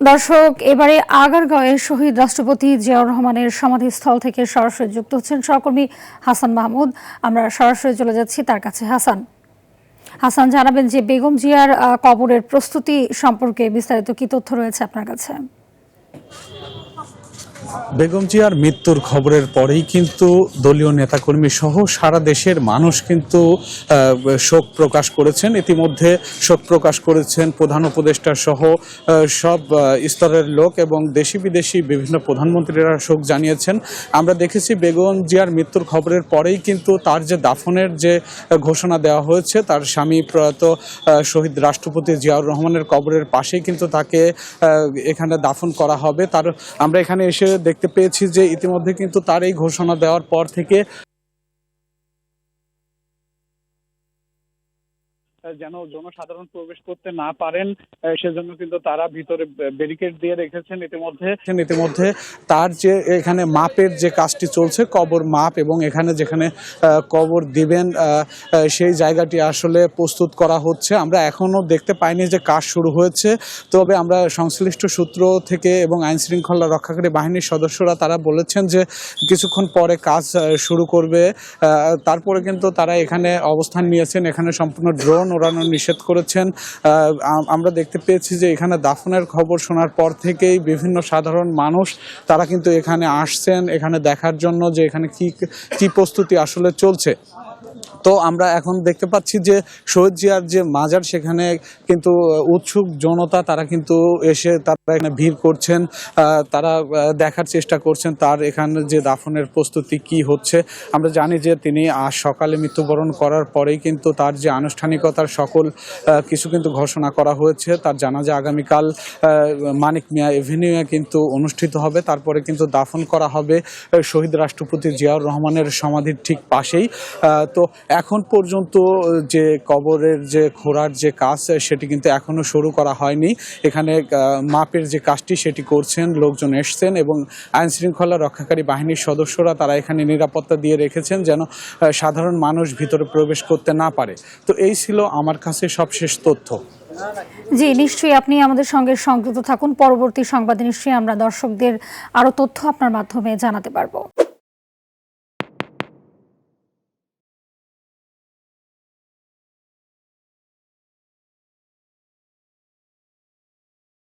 দর্শক, এবারে আগারগাঁওয়ে শহীদ রাষ্ট্রপতি জিয়াউর রহমানের সমাধিস্থল থেকে সরাসরি যুক্ত হচ্ছেন সহকর্মী হাসান মাহমুদ। আমরা সরাসরি চলে যাচ্ছি তার কাছে। হাসান, জানাবেন যে বেগম জিয়ার কবরের প্রস্তুতি সম্পর্কে বিস্তারিত কি তথ্য রয়েছে আপনার কাছে? বেগম জিয়ার মৃত্যুর খবরের পরেই কিন্তু দলীয় নেতাকর্মী সহ সারা দেশের মানুষ কিন্তু শোক প্রকাশ করেছেন। ইতিমধ্যে শোক প্রকাশ করেছেন প্রধান উপদেষ্টা সহ সব স্তরের লোক এবং দেশি বিদেশি বিভিন্ন প্রধানমন্ত্রীরা শোক জানিয়েছেন। আমরা দেখেছি বেগম জিয়ার মৃত্যুর খবরের পরেই কিন্তু তার যে দাফনের যে ঘোষণা দেওয়া হয়েছে, তার স্বামী প্রয়াত শহীদ রাষ্ট্রপতি জিয়াউর রহমানের কবরের পাশেই কিন্তু তাকে এখানে দাফন করা হবে। আমরা এখানে এসে দেখতে পেয়েছি যে ইতিমধ্যে কিন্তু তার এই ঘোষণা দেওয়ার পর থেকে যেন জনসাধারণ প্রবেশ করতে না পারেন সেজন্য কিন্তু তারা ভিতরে ব্যারিকেড দিয়ে রেখেছেন। ইতিমধ্যে তার যে এখানে মাপের যে কাজটি চলছে, কবর মাপ এবং এখানে যেখানে কবর দিবেন সেই জায়গাটি আসলে প্রস্তুত করা হচ্ছে। আমরা এখনো দেখতে পাইনি যে কাজ শুরু হয়েছে, তবে আমরা সংশ্লিষ্ট সূত্র থেকে এবং আইন শৃঙ্খলা রক্ষাকারী বাহিনীর সদস্যরা তারা বলেছেন যে কিছুক্ষণ পরে কাজ শুরু করবে। তারপরে কিন্তু তারা এখানে অবস্থান নিয়েছেন, এখানে সম্পূর্ণ ড্রোন ওড়ানো নিষেধ করেছেন। আমরা দেখতে পেয়েছি যে এখানে দাফনের খবর শোনার পর থেকেই বিভিন্ন সাধারণ মানুষ তারা কিন্তু এখানে আসছেন এখানে দেখার জন্য যে এখানে কি প্রস্তুতি আসলে চলছে। তো আমরা এখন দেখতে পাচ্ছি যে শহীদ জিয়ার যে মাজার, সেখানে কিন্তু উৎসুক জনতা তারা কিন্তু এসে তারা এখানে ভিড় করছেন, তারা দেখার চেষ্টা করছেন তার এখানে যে দাফনের প্রস্তুতি কি হচ্ছে। আমরা জানি যে তিনি আজ সকালে মৃত্যুবরণ করার পরেই কিন্তু তার যে আনুষ্ঠানিকতার সকল কিছু কিন্তু ঘোষণা করা হয়েছে। তার জানাজা আগামীকাল মানিক মিয়া এভিনিউয়ে কিন্তু অনুষ্ঠিত হবে। তারপরে কিন্তু দাফন করা হবে শহীদ রাষ্ট্রপতি জিয়াউর রহমানের সমাধির ঠিক পাশেই। তো এখন পর্যন্ত যে কবরের যে খোঁড়ার যে কাজ সেটি কিন্তু এখনো শুরু করা হয়নি। এখানে মাপের যে কাজটি সেটি করছেন, লোকজন এসছেন এবং আইন শৃঙ্খলা রক্ষাকারী বাহিনীর সদস্যরা তারা এখানে নিরাপত্তা দিয়ে রেখেছেন যেন সাধারণ মানুষ ভিতরে প্রবেশ করতে না পারে। তো এই ছিল আমার কাছে সবশেষ তথ্য। জি, নিশ্চয়ই আপনি আমাদের সঙ্গে সংযুক্ত থাকুন। পরবর্তী সংবাদে নিশ্চয়ই আমরা দর্শকদের আরো তথ্য আপনার মাধ্যমে জানাতে পারবো।